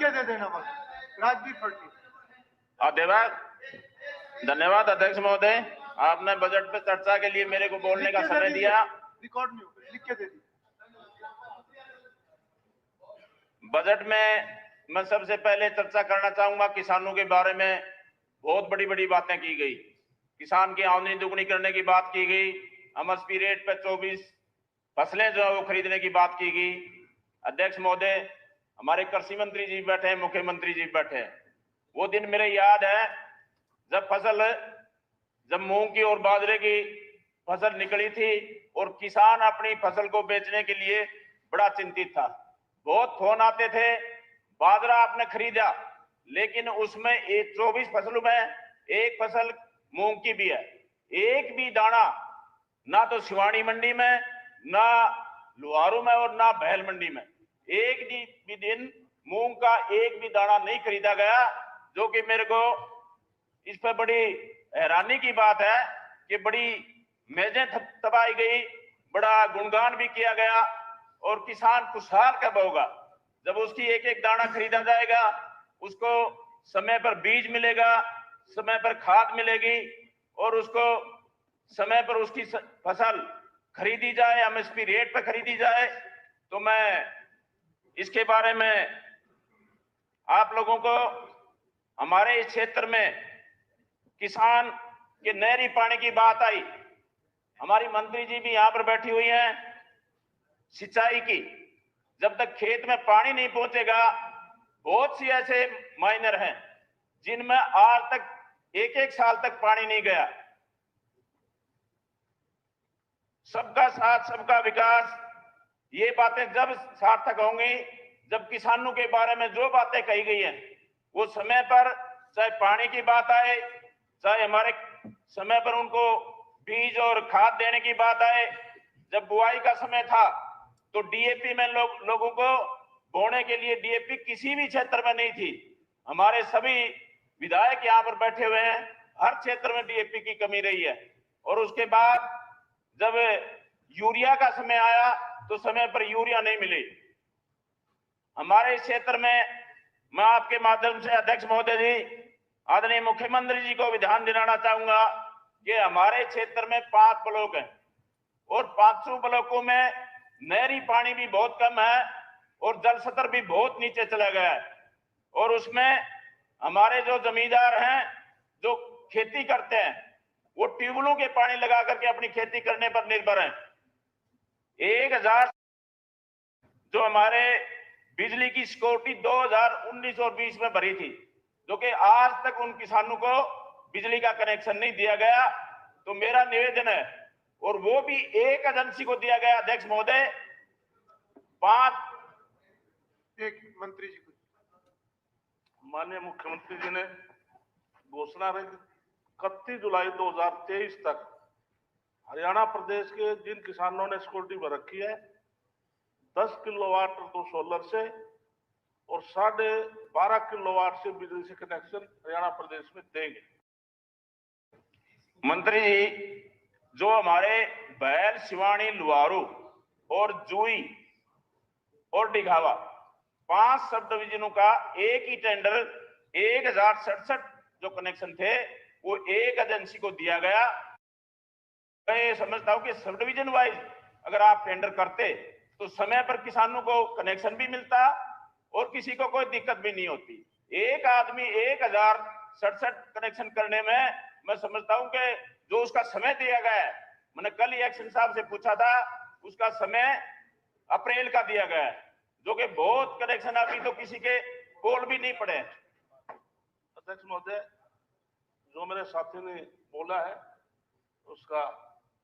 के दे देना बस। राजदीप फर्टी। धन्यवाद अध्यक्ष महोदय, आपने बजट पे चर्चा के लिए मेरे को बोलने का समय दिया। रिकॉर्ड में लिख के दे दी। बजट में मैं सबसे पहले चर्चा करना चाहूंगा किसानों के बारे में। बहुत बड़ी बड़ी बातें की गई, किसान की आमदनी दुगनी करने की बात की गई, एमएसपी रेट पे 24 फसलें जो है वो खरीदने की बात की गई। अध्यक्ष महोदय, हमारे कृषि मंत्री जी बैठे हैं, मुख्यमंत्री जी बैठे हैं। वो दिन मेरे याद है जब मूंग की और बाजरे की फसल निकली थी और किसान अपनी फसल को बेचने के लिए बड़ा चिंतित था। बहुत फोन आते थे, बाजरा आपने खरीदा, लेकिन उसमें 24 फसलों में एक फसल मूंग की भी है, एक भी दाना ना तो शिवानी मंडी में, ना लुहारू में और ना भैल मंडी में एक भी दिन मूंग का एक भी दाना नहीं खरीदा गया, जो कि मेरे को इस पर बड़ी हैरानी की बात है कि बड़ी मेजें तबाई गई, बड़ा गुणगान भी किया गया। और किसान खुशहाल कब होगा? जब उसकी एक एक दाना खरीदा जाएगा, उसको समय पर बीज मिलेगा, समय पर खाद मिलेगी और उसको समय पर उसकी फसल खरीदी जाए, एमएसपी रेट पर खरीदी जाए। तो मैं इसके बारे में आप लोगों को, हमारे इस क्षेत्र में किसान के नहरी पानी की बात आई, हमारी मंत्री जी भी यहां पर बैठी हुई हैं। सिंचाई की, जब तक खेत में पानी नहीं पहुंचेगा, बहुत सी ऐसे माइनर हैं जिनमें आज तक एक साल तक पानी नहीं गया। सबका साथ सबका विकास, ये बातें जब सार्थक होंगी जब किसानों के बारे में जो बातें कही गई हैं वो समय पर, चाहे पानी की बात आए, चाहे हमारे समय पर उनको बीज और खाद देने की बात आए। जब बुआई का समय था तो डीएपी में लोगों को बोने के लिए डीएपी किसी भी क्षेत्र में नहीं थी। हमारे सभी विधायक यहाँ पर बैठे हुए हैं, हर क्षेत्र में डीएपी की कमी रही है। और उसके बाद जब यूरिया का समय आया तो समय पर यूरिया नहीं मिली। हमारे इस क्षेत्र में मैं आपके माध्यम से अध्यक्ष महोदय जी, आदरणीय मुख्यमंत्री जी को भी ध्यान दिलाना चाहूंगा कि हमारे क्षेत्र में 5 ब्लॉक हैं और 5 ब्लॉकों में नहरी पानी भी बहुत कम है और जल स्तर भी बहुत नीचे चला गया है। और उसमें हमारे जो जमींदार हैं जो खेती करते हैं वो ट्यूबवेलों के पानी लगा करके अपनी खेती करने पर निर्भर हैं। 1000 जो हमारे बिजली की सिक्योरिटी 2019 और 20 में भरी थी, जो कि आज तक उन किसानों को बिजली का कनेक्शन नहीं दिया गया। तो मेरा निवेदन है, और वो भी एक एजेंसी को दिया गया अध्यक्ष महोदय, 5 एक मंत्री जी को। माननीय मुख्यमंत्री जी ने घोषणा रखी 31 जुलाई 2023 तक हरियाणा प्रदेश के जिन किसानों ने सिक्योरिटी भर रखी है 10 किलोवाट तो सोलर से और 12.5 किलोवाट से बिजली से कनेक्शन हरियाणा प्रदेश में देंगे। मंत्री जी, जो हमारे बैल, शिवानी, लुहारू और जुई और डिघावा 5 सब डिविजनों का एक ही टेंडर 1067 जो कनेक्शन थे वो एक एजेंसी को दिया गया। मैं ये समझता हूं कि सब डिविजन वाइज अगर आप टेंडर करते तो समय पर किसानों को कनेक्शन भी मिलता और किसी को कोई दिक्कत भी नहीं होती। एक आदमी 1067 कनेक्शन करने में मैं समझता हूं कि जो उसका समय दिया गया है, मैंने कल ही एक्शन साहब से पूछा था, उसका समय अप्रैल का दिया गया है, जो कि बहुत कनेक्शन अभी तो किसी के पोल भी नहीं पड़े। अध्यक्ष महोदय, जो मेरे साथी ने बोला है उसका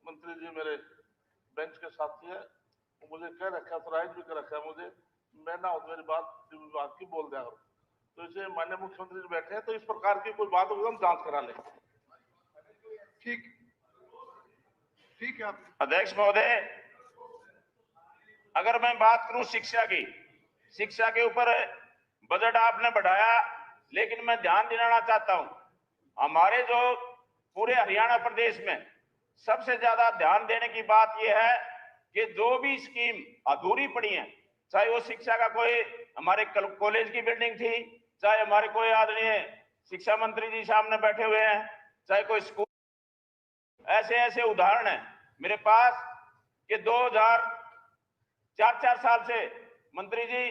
मंत्री जी मेरे बेंच के साथी है, वो मुझे कह रखा है, ऑथराइज भी कर रखा है मुझे, मैं ना हो मेरी बात विभाग की बोल दिया करूं। तो इसे माननीय मुख्यमंत्री जी बैठे हैं तो इस प्रकार की कोई बात होगी हम जांच करा लें। ठीक है अध्यक्ष महोदय, अगर मैं बात करूं शिक्षा की, शिक्षा के ऊपर बजट आपने बढ़ाया, लेकिन मैं ध्यान दिलाना चाहता हूं हमारे जो पूरे हरियाणा प्रदेश में सबसे ज्यादा ध्यान देने की बात यह है कि जो भी स्कीम अधूरी पड़ी है, चाहे वो शिक्षा का कोई हमारे कॉलेज की बिल्डिंग थी, चाहे हमारे कोई आदरणीय शिक्षा मंत्री जी सामने बैठे हुए हैं, चाहे कोई स्कूल, ऐसे ऐसे उदाहरण हैं मेरे पास कि 2004 साल से मंत्री जी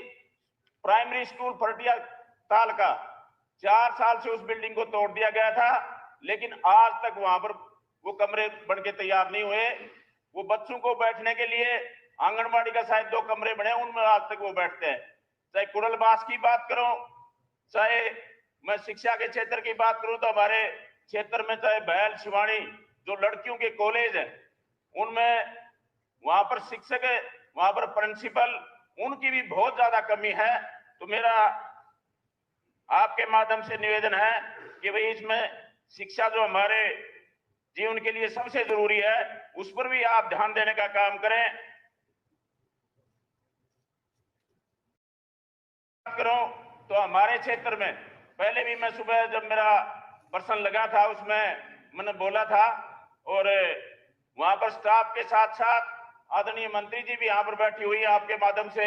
प्राइमरी स्कूल फरटिया ताल का 4 साल से उस बिल्डिंग को तोड़ दिया गया था, लेकिन आज तक वहां पर वो कमरे बन के तैयार नहीं हुए। वो बच्चों को बैठने के लिए आंगनबाड़ी का शायद 2 कमरे बने, उनमें आज तक वो बैठते हैं। चाहे कुड़लबास की बात करूं, चाहे मैं शिक्षा के क्षेत्र की बात करूं, तो हमारे क्षेत्र में चाहे बैल शिवानी जो लड़कियों के कॉलेज है, उनमें वहां पर शिक्षक, वहां पर प्रिंसिपल, उनकी भी बहुत ज्यादा कमी है। तो मेरा आपके माध्यम से निवेदन है कि भाई इसमें शिक्षा जो हमारे जीवन के लिए सबसे जरूरी है, उस पर भी आप ध्यान देने का काम करें। करूं तो हमारे क्षेत्र में पहले भी मैं सुबह जब मेरा प्रश्न लगा था उसमें मैंने बोला था, और वहां पर स्टाफ के साथ साथ आदरणीय मंत्री जी भी यहाँ पर बैठी हुई है, आपके माध्यम से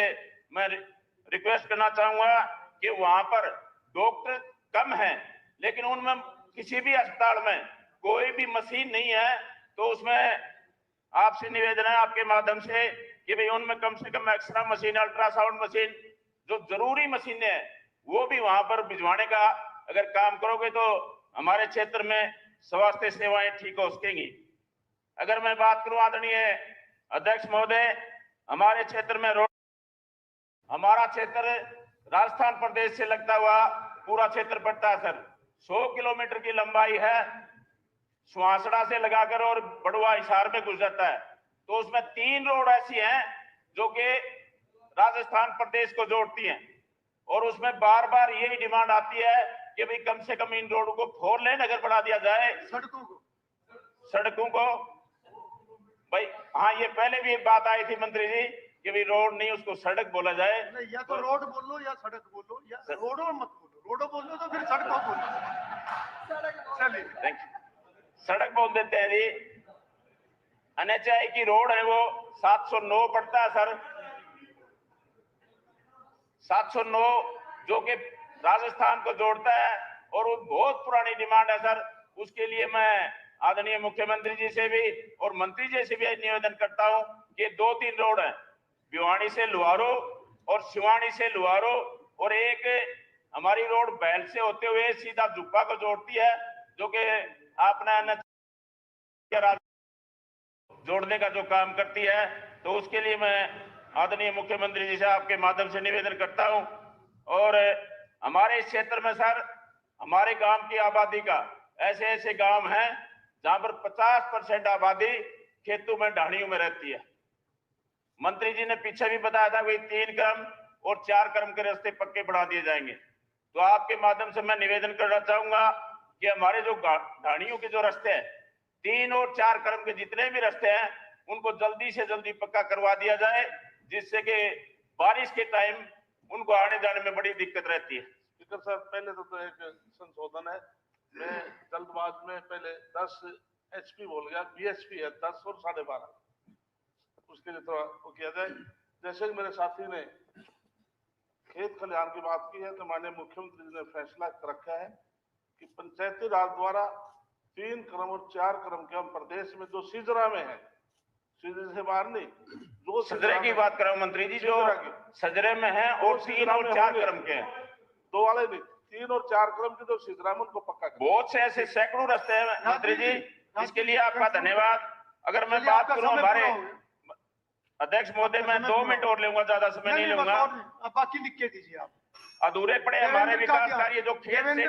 मैं रिक्वेस्ट करना चाहूंगा कि वहां पर डॉक्टर कम हैं, लेकिन उनमें किसी भी अस्पताल में कोई भी मशीन नहीं है, तो उसमें आपसे निवेदन है आपके माध्यम से कि भाई उनमें कम से कम एक्सरे मशीन, अल्ट्रासाउंड मशीन, जो जरूरी मशीनें हैं वो भी वहां पर भिजवाने का अगर काम करोगे तो हमारे क्षेत्र में स्वास्थ्य सेवाएं ठीक हो सकेंगी। अगर मैं बात करूं आदरणीय अध्यक्ष महोदय, हमारे क्षेत्र में रोड, हमारा क्षेत्र राजस्थान प्रदेश से लगता हुआ पूरा क्षेत्र पड़ता है सर, 100 किलोमीटर की लंबाई है, सुहासड़ा से लगाकर और बड़ुआ हिसार में घुस जाता है। तो उसमें 3 रोड ऐसी हैं जो कि राजस्थान प्रदेश को जोड़ती हैं, और उसमें बार बार यही डिमांड आती है कि भाई कम से कम इन रोड को 4 लेन अगर बढ़ा दिया जाए, सड़कों को भाई, हाँ ये पहले भी एक बात आई थी मंत्री जी कि भाई रोड नहीं उसको सड़क बोला जाए। नहीं, या तो रोड बोल लो या सड़क बोल लो, या रोडो मत बोलो, रोडो बोल लो तो फिर सड़कों बोलो। चलिए थैंक यू। सड़क बोल देते हैं जी। NHAI की रोड है वो 709 पड़ता है सर, 709 जो कि राजस्थान को जोड़ता है, और वो बहुत पुरानी डिमांड है सर। उसके लिए मैं आदरणीय मुख्यमंत्री जी से भी और मंत्री जी से भी निवेदन करता हूं कि 2-3 रोड है, भिवानी से लुहारो और शिवानी से लुहारो, और एक हमारी रोड बैल से होते हुए सीधा जुब्बा को जोड़ती है, जो कि आपने जोड़ने का जो काम करती है। तो उसके लिए मैं आदरणीय मुख्यमंत्री जी से आपके माध्यम से निवेदन करता हूं। और हमारे इस क्षेत्र में सर, हमारे गांव की आबादी का ऐसे ऐसे गांव हैं जहां पर 50% आबादी खेतों में, ढाणियों में रहती है। मंत्री जी ने पीछे भी बताया था कि 3 क्रम और 4 क्रम के रास्ते पक्के बढ़ा दिए जाएंगे। तो आपके माध्यम से मैं निवेदन करना चाहूंगा कि हमारे जो ढाणियों के जो रास्ते हैं, 3 और 4 क्रम के जितने भी रास्ते हैं उनको जल्दी से जल्दी पक्का करवा दिया जाए, जिससे कि बारिश के टाइम उनको आने जाने में बड़ी दिक्कत रहती है। स्पीकर साहब, पहले तो एक संशोधन है, मैं जल्दबाज में पहले 10 HP बोल गया, BHP है 10 और 12.5, उसके लिए थोड़ा वो किया जाए। जैसे कि मेरे साथी ने खेत खलिहान की बात की है, तो माननीय मुख्यमंत्री जी ने फैसला रखा है कि पंचायती राज द्वारा 3 क्रम और 4 क्रम के हम प्रदेश में जो सिजरा में है, सिजरे से बाहर नहीं, जो सजरे की बात करो मंत्री जी, जो सजरे में है और 3 और 4 क्रम के हैं, 2 वाले नहीं, 3 और 4 क्रम के जो सिजरा में उनको पक्का करें। बहुत से ऐसे सैकड़ों रास्ते हैं मंत्री जी, इसके लिए आपका धन्यवाद। अगर मैं बात करूं हमारे अध्यक्ष महोदय, मैं 2 मिनट और लूंगा, ज्यादा समय नहीं लूंगा। बाकी लिख के दीजिए आप। अधूरे पड़े हमारे विकास कार्य जो खेत से